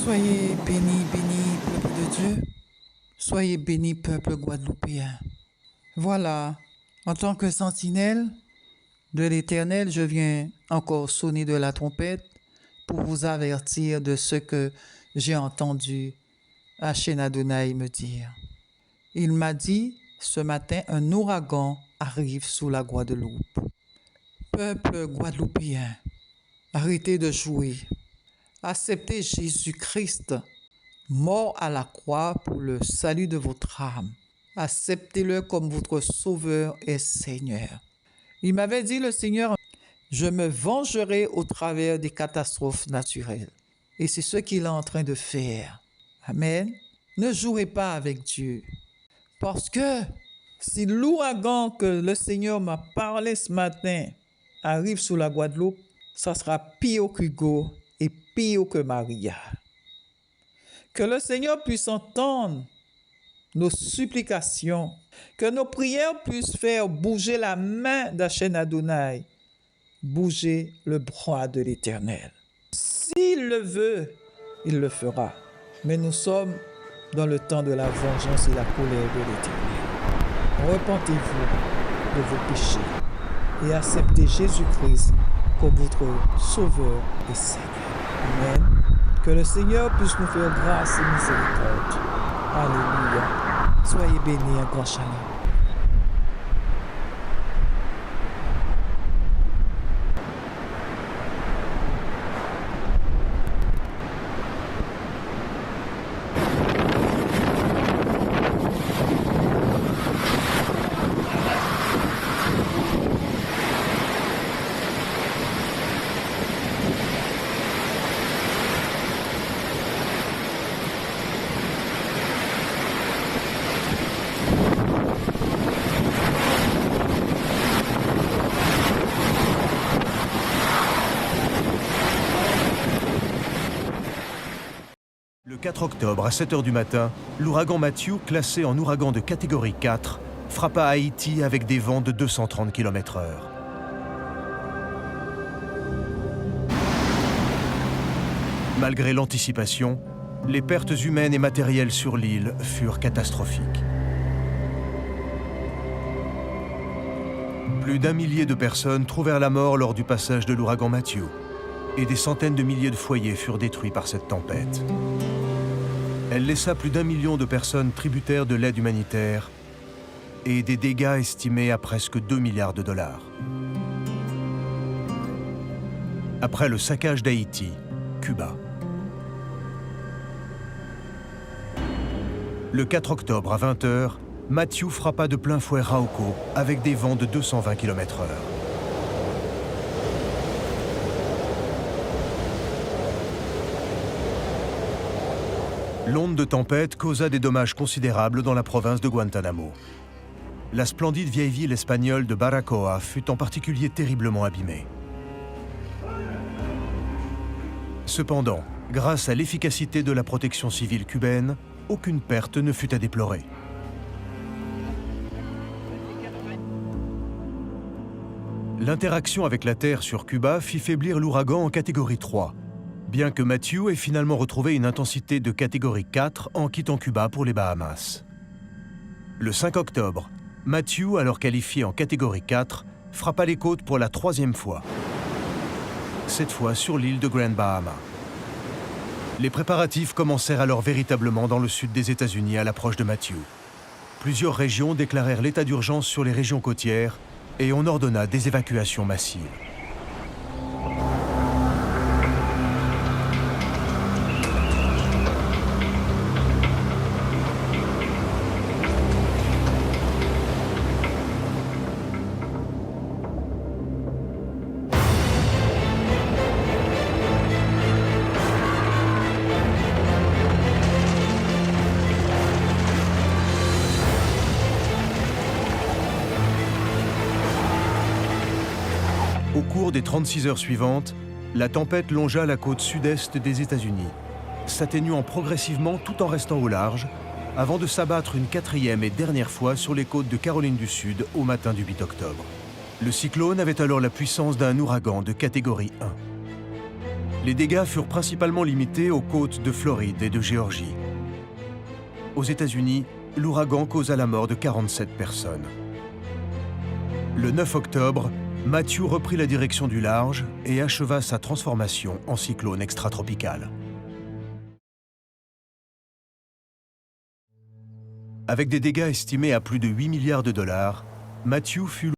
Soyez bénis, bénis, peuple de Dieu. Soyez bénis, peuple guadeloupéen. Voilà, en tant que sentinelle de l'Éternel, je viens encore sonner de la trompette pour vous avertir de ce que j'ai entendu Hachem Adonai me dire. Il m'a dit ce matin, un ouragan arrive sous la Guadeloupe. Peuple guadeloupéen, arrêtez de jouer. Acceptez Jésus-Christ, mort à la croix pour le salut de votre âme. Acceptez-le comme votre Sauveur et Seigneur. Il m'avait dit, le Seigneur, je me vengerai au travers des catastrophes naturelles. Et c'est ce qu'il est en train de faire. Amen. Ne jouez pas avec Dieu. Parce que si l'ouragan que le Seigneur m'a parlé ce matin arrive sous la Guadeloupe, ça sera pire qu'Hugo et pire que Maria. Que le Seigneur puisse entendre nos supplications, que nos prières puissent faire bouger la main d'Hachem Adonai, bouger le bras de l'Éternel. S'il le veut, il le fera. Mais nous sommes dans le temps de la vengeance et la colère de l'Éternel. Repentez-vous de vos péchés et acceptez Jésus-Christ comme votre Sauveur et Seigneur. Amen. Que le Seigneur puisse nous faire grâce et miséricorde. Alléluia. Soyez bénis, un grand shalom. Le 4 octobre, à 7 h du matin, l'ouragan Matthew, classé en ouragan de catégorie 4, frappa Haïti avec des vents de 230 km/h. Malgré l'anticipation, les pertes humaines et matérielles sur l'île furent catastrophiques. Plus d'1 millier de personnes trouvèrent la mort lors du passage de l'ouragan Matthew, et des centaines de milliers de foyers furent détruits par cette tempête. Elle laissa plus d'1 million de personnes tributaires de l'aide humanitaire et des dégâts estimés à presque 2 milliards de dollars. Après le saccage d'Haïti, Cuba. Le 4 octobre à 20 h, Matthew frappa de plein fouet Rauco avec des vents de 220 km/h. L'onde de tempête causa des dommages considérables dans la province de Guantanamo. La splendide vieille ville espagnole de Baracoa fut en particulier terriblement abîmée. Cependant, grâce à l'efficacité de la protection civile cubaine, aucune perte ne fut à déplorer. L'interaction avec la Terre sur Cuba fit faiblir l'ouragan en catégorie 3, bien que Matthew ait finalement retrouvé une intensité de catégorie 4 en quittant Cuba pour les Bahamas. Le 5 octobre, Matthew, alors qualifié en catégorie 4, frappa les côtes pour la 3e fois, cette fois sur l'île de Grand Bahama. Les préparatifs commencèrent alors véritablement dans le sud des États-Unis à l'approche de Matthew. Plusieurs régions déclarèrent l'état d'urgence sur les régions côtières et on ordonna des évacuations massives. cours des 36 heures suivantes, la tempête longea la côte sud-est des États-Unis, s'atténuant progressivement tout en restant au large, avant de s'abattre une quatrième et dernière fois sur les côtes de Caroline du Sud au matin du 8 octobre. Le cyclone avait alors la puissance d'un ouragan de catégorie 1. Les dégâts furent principalement limités aux côtes de Floride et de Géorgie. Aux États-Unis, l'ouragan causa la mort de 47 personnes. Le 9 octobre, Matthew reprit la direction du large et acheva sa transformation en cyclone extratropical. Avec des dégâts estimés à plus de 8 milliards de dollars, Matthew fut